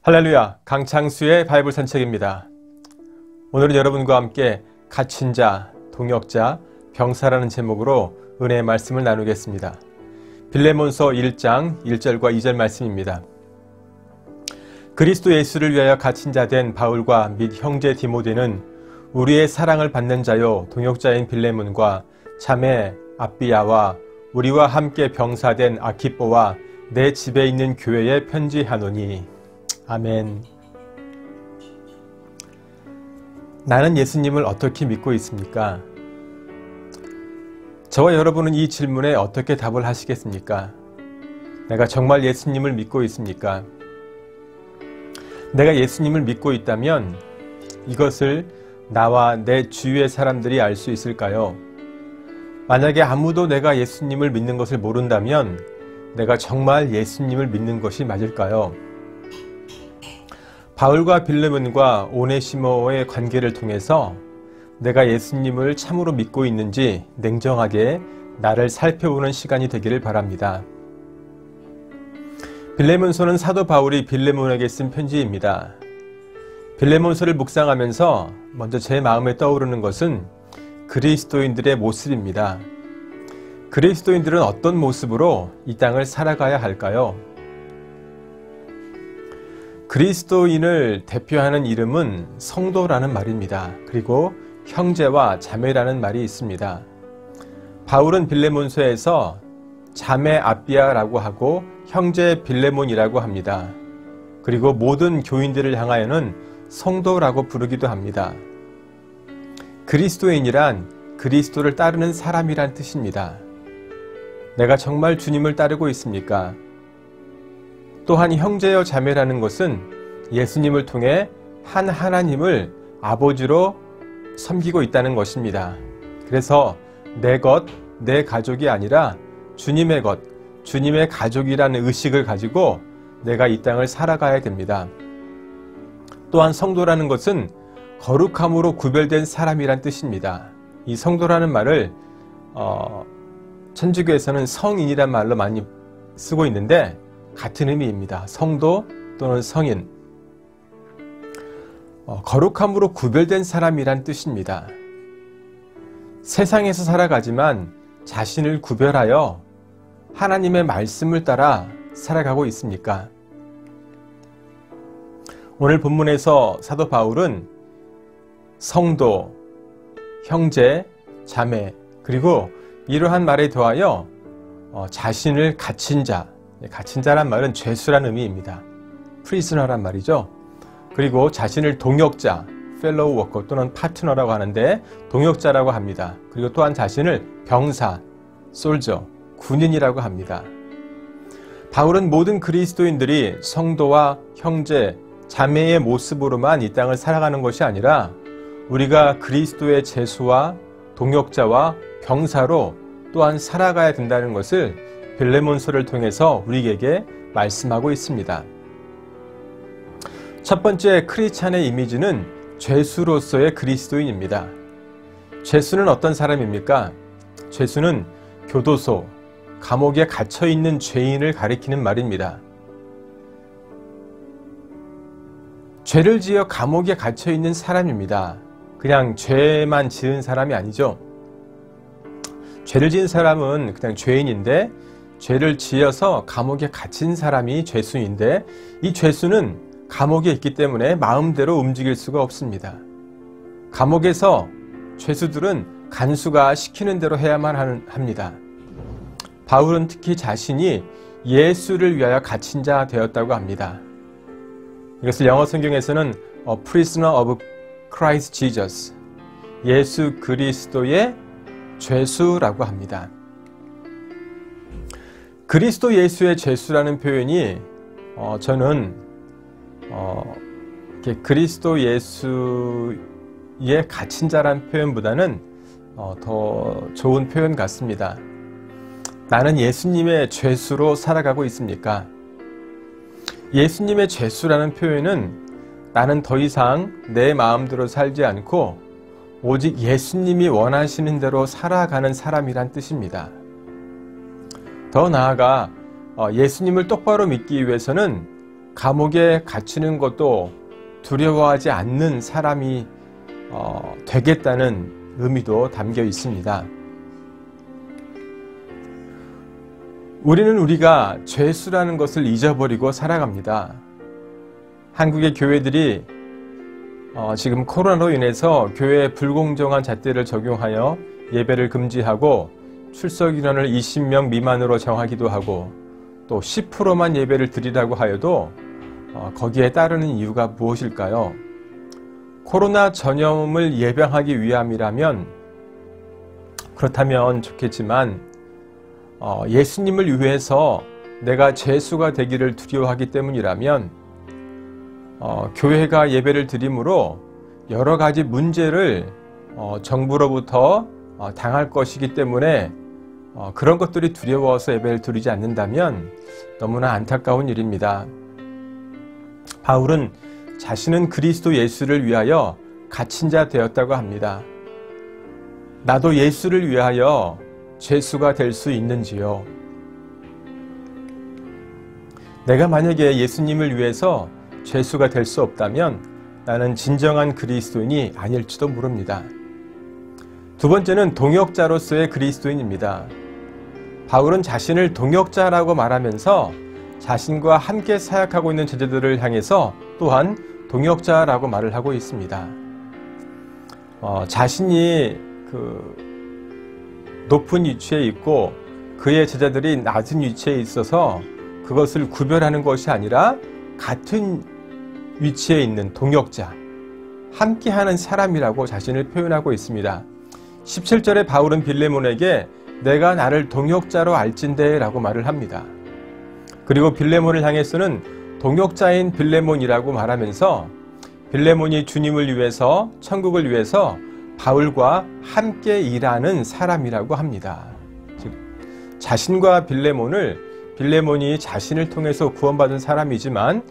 할렐루야, 강창수의 바이블 산책입니다. 오늘은 여러분과 함께 갇힌 자, 동역자, 병사라는 제목으로 은혜의 말씀을 나누겠습니다. 빌레몬서 1장 1절과 2절 말씀입니다. 그리스도 예수를 위하여 갇힌 자 된 바울과 및 형제 디모데는 우리의 사랑을 받는 자요 동역자인 빌레몬과 자매 아비야와 우리와 함께 병사된 아키뽀와 내 집에 있는 교회에 편지하노니. 아멘. 나는 예수님을 어떻게 믿고 있습니까? 저와 여러분은 이 질문에 어떻게 답을 하시겠습니까? 내가 정말 예수님을 믿고 있습니까? 내가 예수님을 믿고 있다면 이것을 나와 내 주위의 사람들이 알 수 있을까요? 만약에 아무도 내가 예수님을 믿는 것을 모른다면 내가 정말 예수님을 믿는 것이 맞을까요? 바울과 빌레몬과 오네시모의 관계를 통해서 내가 예수님을 참으로 믿고 있는지 냉정하게 나를 살펴보는 시간이 되기를 바랍니다. 빌레몬서는 사도 바울이 빌레몬에게 쓴 편지입니다. 빌레몬서를 묵상하면서 먼저 제 마음에 떠오르는 것은 그리스도인들의 모습입니다. 그리스도인들은 어떤 모습으로 이 땅을 살아가야 할까요? 그리스도인을 대표하는 이름은 성도라는 말입니다. 그리고 형제와 자매라는 말이 있습니다. 바울은 빌레몬서에서 자매 아비야라고 하고 형제 빌레몬이라고 합니다. 그리고 모든 교인들을 향하여는 성도라고 부르기도 합니다. 그리스도인이란 그리스도를 따르는 사람이란 뜻입니다. 내가 정말 주님을 따르고 있습니까? 또한 형제여 자매라는 것은 예수님을 통해 한 하나님을 아버지로 섬기고 있다는 것입니다. 그래서 내 것, 내 가족이 아니라 주님의 것, 주님의 가족이라는 의식을 가지고 내가 이 땅을 살아가야 됩니다. 또한 성도라는 것은 거룩함으로 구별된 사람이란 뜻입니다. 이 성도라는 말을 천주교에서는 성인이란 말로 많이 쓰고 있는데 같은 의미입니다. 성도 또는 성인. 거룩함으로 구별된 사람이란 뜻입니다. 세상에서 살아가지만 자신을 구별하여 하나님의 말씀을 따라 살아가고 있습니까? 오늘 본문에서 사도 바울은 성도, 형제, 자매, 그리고 이러한 말에 더하여 자신을 갇힌 자, 갇힌 자란 말은 죄수란 의미입니다. 프리즈너란 말이죠. 그리고 자신을 동역자, fellow worker 또는 파트너라고 하는데 동역자라고 합니다. 그리고 또한 자신을 병사, 솔저, 군인이라고 합니다. 바울은 모든 그리스도인들이 성도와 형제, 자매의 모습으로만 이 땅을 살아가는 것이 아니라 우리가 그리스도의 제수와 동역자와 병사로 또한 살아가야 된다는 것을 빌레몬서를 통해서 우리에게 말씀하고 있습니다. 첫 번째 크리스찬의 이미지는 죄수로서의 그리스도인입니다. 죄수는 어떤 사람입니까? 죄수는 교도소, 감옥에 갇혀있는 죄인을 가리키는 말입니다. 죄를 지어 감옥에 갇혀있는 사람입니다. 그냥 죄만 지은 사람이 아니죠. 죄를 지은 사람은 그냥 죄인인데 죄를 지어서 감옥에 갇힌 사람이 죄수인데 이 죄수는 감옥에 있기 때문에 마음대로 움직일 수가 없습니다. 감옥에서 죄수들은 간수가 시키는 대로 해야만 합니다. 바울은 특히 자신이 예수를 위하여 갇힌 자 되었다고 합니다. 이것을 영어 성경에서는 A prisoner of Christ Jesus, 예수 그리스도의 죄수라고 합니다. 그리스도 예수의 죄수라는 표현이 저는 그리스도 예수의 갇힌 자란 표현보다는 더 좋은 표현 같습니다. 나는 예수님의 죄수로 살아가고 있습니까? 예수님의 죄수라는 표현은 나는 더 이상 내 마음대로 살지 않고 오직 예수님이 원하시는 대로 살아가는 사람이란 뜻입니다. 더 나아가 예수님을 똑바로 믿기 위해서는 감옥에 갇히는 것도 두려워하지 않는 사람이 되겠다는 의미도 담겨 있습니다. 우리는 우리가 죄수라는 것을 잊어버리고 살아갑니다. 한국의 교회들이 지금 코로나로 인해서 교회에 불공정한 잣대를 적용하여 예배를 금지하고 출석 인원을 20명 미만으로 정하기도 하고 또 10%만 예배를 드리라고 하여도 거기에 따르는 이유가 무엇일까요? 코로나 전염을 예방하기 위함이라면 그렇다면 좋겠지만 예수님을 위해서 내가 죄수가 되기를 두려워하기 때문이라면 교회가 예배를 드림으로 여러 가지 문제를 정부로부터 당할 것이기 때문에 그런 것들이 두려워서 예배를 드리지 않는다면 너무나 안타까운 일입니다. 바울은 자신은 그리스도 예수를 위하여 갇힌 자 되었다고 합니다. 나도 예수를 위하여 죄수가 될 수 있는지요? 내가 만약에 예수님을 위해서 죄수가 될 수 없다면 나는 진정한 그리스도인이 아닐지도 모릅니다. 두 번째는 동역자로서의 그리스도인입니다. 바울은 자신을 동역자라고 말하면서 자신과 함께 사역하고 있는 제자들을 향해서 또한 동역자라고 말을 하고 있습니다. 자신이 높은 위치에 있고 그의 제자들이 낮은 위치에 있어서 그것을 구별하는 것이 아니라 같은 위치에 있는 동역자, 함께하는 사람이라고 자신을 표현하고 있습니다. 17절에 바울은 빌레몬에게 내가 나를 동역자로 알진대 라고 말을 합니다. 그리고 빌레몬을 향해서는 동역자인 빌레몬이라고 말하면서 빌레몬이 주님을 위해서, 천국을 위해서 바울과 함께 일하는 사람이라고 합니다. 즉 자신과 빌레몬이 자신을 통해서 구원받은 사람이지만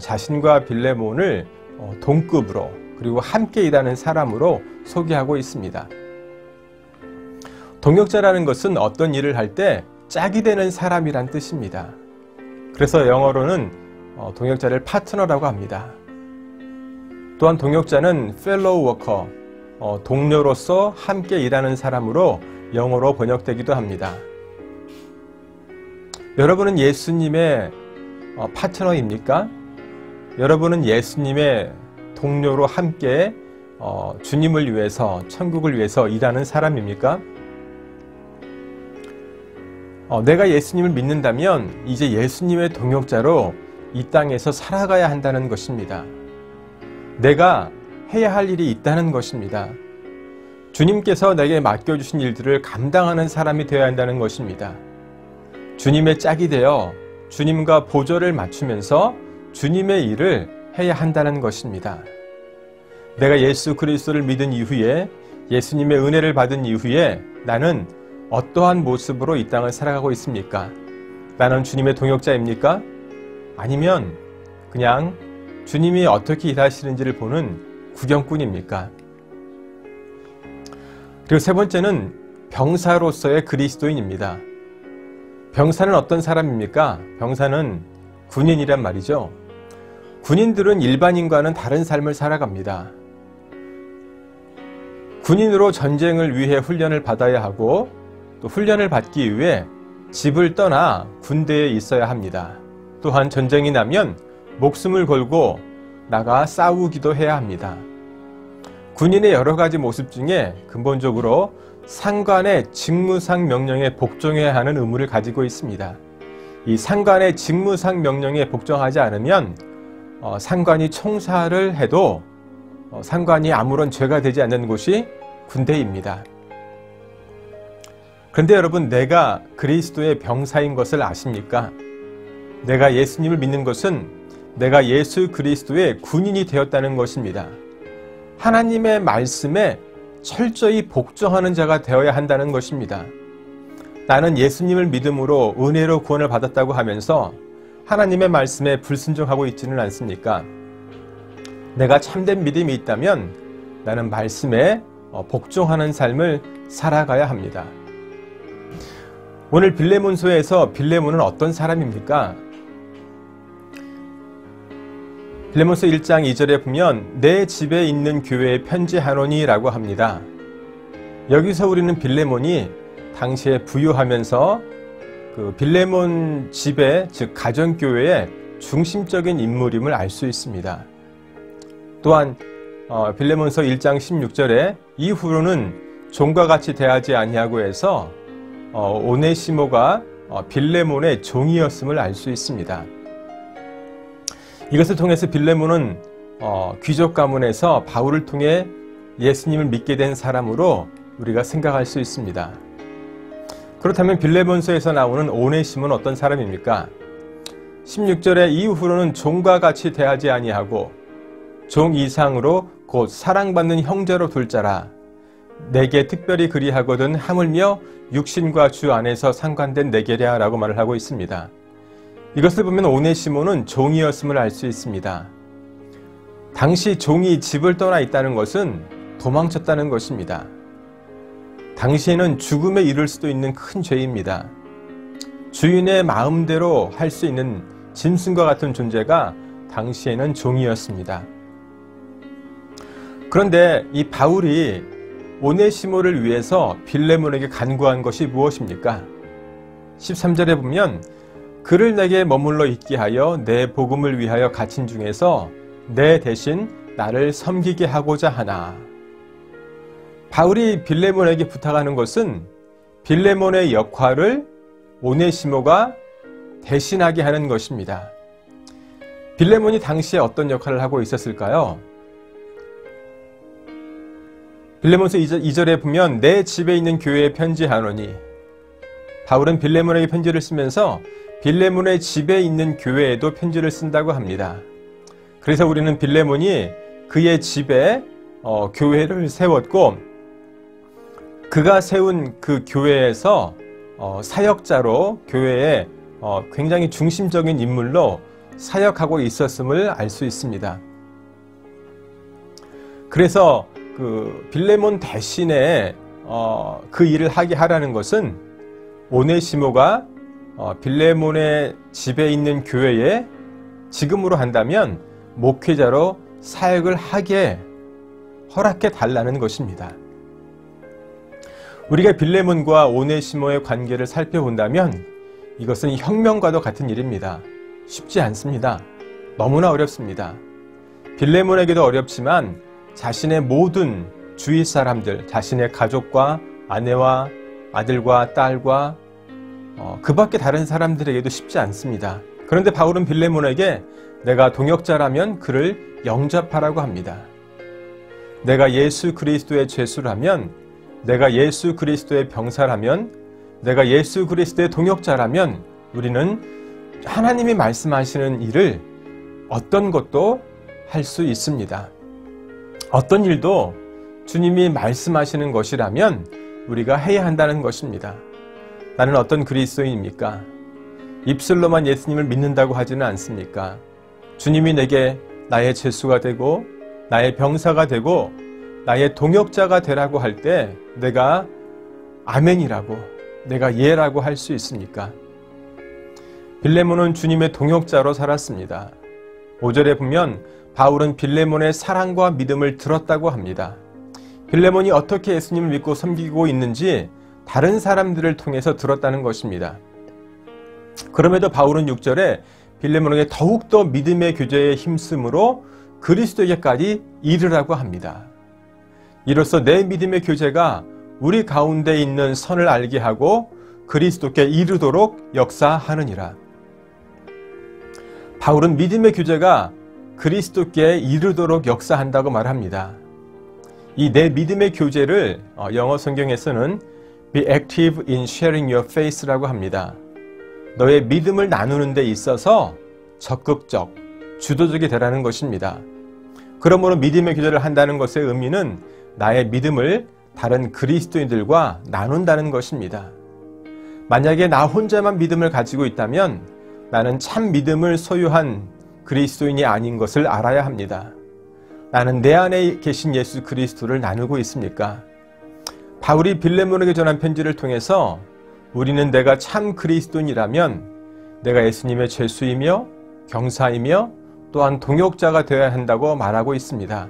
자신과 빌레몬을 동급으로 그리고 함께 일하는 사람으로 소개하고 있습니다. 동역자라는 것은 어떤 일을 할 때 짝이 되는 사람이란 뜻입니다. 그래서 영어로는 동역자를 파트너라고 합니다. 또한 동역자는 fellow worker, 동료로서 함께 일하는 사람으로 영어로 번역되기도 합니다. 여러분은 예수님의 파트너입니까? 여러분은 예수님의 동료로 함께 주님을 위해서, 천국을 위해서 일하는 사람입니까? 내가 예수님을 믿는다면 이제 예수님의 동역자로 이 땅에서 살아가야 한다는 것입니다. 내가 해야 할 일이 있다는 것입니다. 주님께서 내게 맡겨주신 일들을 감당하는 사람이 되어야 한다는 것입니다. 주님의 짝이 되어 주님과 보조를 맞추면서 주님의 일을 해야 한다는 것입니다. 내가 예수 그리스도를 믿은 이후에, 예수님의 은혜를 받은 이후에 나는 어떠한 모습으로 이 땅을 살아가고 있습니까? 나는 주님의 동역자입니까? 아니면 그냥 주님이 어떻게 일하시는지를 보는 구경꾼입니까? 그리고 세 번째는 병사로서의 그리스도인입니다. 병사는 어떤 사람입니까? 병사는 군인이란 말이죠. 군인들은 일반인과는 다른 삶을 살아갑니다. 군인으로 전쟁을 위해 훈련을 받아야 하고 또 훈련을 받기 위해 집을 떠나 군대에 있어야 합니다. 또한 전쟁이 나면 목숨을 걸고 나가 싸우기도 해야 합니다. 군인의 여러 가지 모습 중에 근본적으로 상관의 직무상 명령에 복종해야 하는 의무를 가지고 있습니다. 이 상관의 직무상 명령에 복종하지 않으면 상관이 총살을 해도 상관이 아무런 죄가 되지 않는 곳이 군대입니다. 그런데 여러분, 내가 그리스도의 병사인 것을 아십니까? 내가 예수님을 믿는 것은 내가 예수 그리스도의 군인이 되었다는 것입니다. 하나님의 말씀에 철저히 복종하는 자가 되어야 한다는 것입니다. 나는 예수님을 믿음으로 은혜로 구원을 받았다고 하면서 하나님의 말씀에 불순종하고 있지는 않습니까? 내가 참된 믿음이 있다면 나는 말씀에 복종하는 삶을 살아가야 합니다. 오늘 빌레몬서에서 빌레몬은 어떤 사람입니까? 빌레몬서 1장 2절에 보면 내 집에 있는 교회에 편지하노니 라고 합니다. 여기서 우리는 빌레몬이 당시에 부유하면서 그 빌레몬 집의 즉 가정교회의 중심적인 인물임을 알 수 있습니다. 또한 빌레몬서 1장 16절에 이후로는 종과 같이 대하지 아니하고 해서 오네시모가 빌레몬의 종이었음을 알 수 있습니다. 이것을 통해서 빌레몬은 귀족 가문에서 바울을 통해 예수님을 믿게 된 사람으로 우리가 생각할 수 있습니다. 그렇다면 빌레몬서에서 나오는 오네시모는 어떤 사람입니까? 16절에 이후로는 종과 같이 대하지 아니하고 종 이상으로 곧 사랑받는 형제로 둘 자라 내게 특별히 그리하거든 하물며 육신과 주 안에서 상관된 내게랴 라고 말을 하고 있습니다. 이것을 보면 오네시모는 종이었음을 알 수 있습니다. 당시 종이 집을 떠나 있다는 것은 도망쳤다는 것입니다. 당시에는 죽음에 이를 수도 있는 큰 죄입니다. 주인의 마음대로 할 수 있는 짐승과 같은 존재가 당시에는 종이었습니다. 그런데 이 바울이 오네시모를 위해서 빌레몬에게 간구한 것이 무엇입니까? 13절에 보면 그를 내게 머물러 있게 하여 내 복음을 위하여 갇힌 중에서 내 대신 나를 섬기게 하고자 하나. 바울이 빌레몬에게 부탁하는 것은 빌레몬의 역할을 오네시모가 대신하게 하는 것입니다. 빌레몬이 당시에 어떤 역할을 하고 있었을까요? 빌레몬서 2절에 보면 내 집에 있는 교회에 편지하노니 바울은 빌레몬에게 편지를 쓰면서 빌레몬의 집에 있는 교회에도 편지를 쓴다고 합니다. 그래서 우리는 빌레몬이 그의 집에 교회를 세웠고 그가 세운 그 교회에서 사역자로 교회에 굉장히 중심적인 인물로 사역하고 있었음을 알 수 있습니다. 그래서 그 빌레몬 대신에 그 일을 하게 하라는 것은 오네시모가 빌레몬의 집에 있는 교회에 지금으로 한다면 목회자로 사역을 하게 허락해 달라는 것입니다. 우리가 빌레몬과 오네시모의 관계를 살펴본다면 이것은 혁명과도 같은 일입니다. 쉽지 않습니다. 너무나 어렵습니다. 빌레몬에게도 어렵지만 자신의 모든 주위 사람들, 자신의 가족과 아내와 아들과 딸과 그 밖에 다른 사람들에게도 쉽지 않습니다. 그런데 바울은 빌레몬에게 내가 동역자라면 그를 영접하라고 합니다. 내가 예수 그리스도의 죄수라면, 내가 예수 그리스도의 병사라면, 내가 예수 그리스도의 동역자라면 우리는 하나님이 말씀하시는 일을 어떤 것도 할 수 있습니다. 어떤 일도 주님이 말씀하시는 것이라면 우리가 해야 한다는 것입니다. 나는 어떤 그리스도인입니까? 입술로만 예수님을 믿는다고 하지는 않습니까? 주님이 내게 나의 죄수가 되고 나의 병사가 되고 나의 동역자가 되라고 할 때 내가 아멘이라고, 내가 예라고 할 수 있습니까? 빌레몬은 주님의 동역자로 살았습니다. 5절에 보면 바울은 빌레몬의 사랑과 믿음을 들었다고 합니다. 빌레몬이 어떻게 예수님을 믿고 섬기고 있는지 다른 사람들을 통해서 들었다는 것입니다. 그럼에도 바울은 6절에 빌레몬에게 더욱더 믿음의 교제에 힘쓰므로 그리스도에게까지 이르라고 합니다. 이로써 내 믿음의 교제가 우리 가운데 있는 선을 알게 하고 그리스도께 이르도록 역사하느니라. 바울은 믿음의 교제가 그리스도께 이르도록 역사한다고 말합니다. 이 내 믿음의 교제를 영어 성경에서는 Be active in sharing your faith라고 합니다. 너의 믿음을 나누는 데 있어서 적극적, 주도적이 되라는 것입니다. 그러므로 믿음의 교제를 한다는 것의 의미는 나의 믿음을 다른 그리스도인들과 나눈다는 것입니다. 만약에 나 혼자만 믿음을 가지고 있다면 나는 참 믿음을 소유한 그리스도인이 아닌 것을 알아야 합니다. 나는 내 안에 계신 예수 그리스도를 나누고 있습니까? 바울이 빌레몬에게 전한 편지를 통해서 우리는 내가 참 그리스도인이라면 내가 예수님의 죄수이며 병사이며 또한 동역자가 되어야 한다고 말하고 있습니다.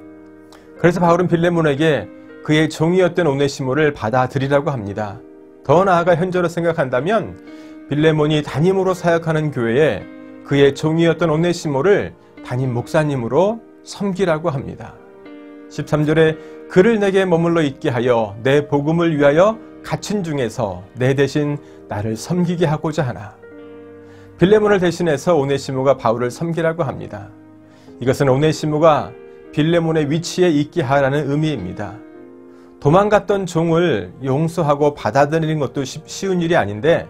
그래서 바울은 빌레몬에게 그의 종이었던 오네시모를 받아들이라고 합니다. 더 나아가 현재로 생각한다면 빌레몬이 담임으로 사역하는 교회에 그의 종이었던 오네시모를 담임 목사님으로 섬기라고 합니다. 13절에 그를 내게 머물러 있게 하여 내 복음을 위하여 갇힌 중에서 내 대신 나를 섬기게 하고자 하나. 빌레몬을 대신해서 오네시모가 바울을 섬기라고 합니다. 이것은 오네시모가 빌레몬의 위치에 있게 하라는 의미입니다. 도망갔던 종을 용서하고 받아들이는 것도 쉬운 일이 아닌데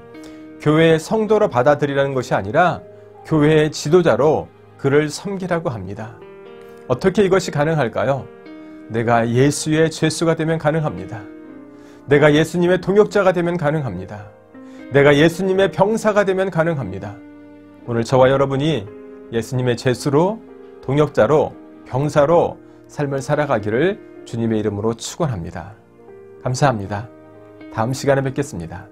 교회의 성도로 받아들이라는 것이 아니라 교회의 지도자로 그를 섬기라고 합니다. 어떻게 이것이 가능할까요? 내가 예수의 죄수가 되면 가능합니다. 내가 예수님의 동역자가 되면 가능합니다. 내가 예수님의 병사가 되면 가능합니다. 오늘 저와 여러분이 예수님의 죄수로, 동역자로, 병사로 삶을 살아가기를 주님의 이름으로 축원합니다. 감사합니다. 다음 시간에 뵙겠습니다.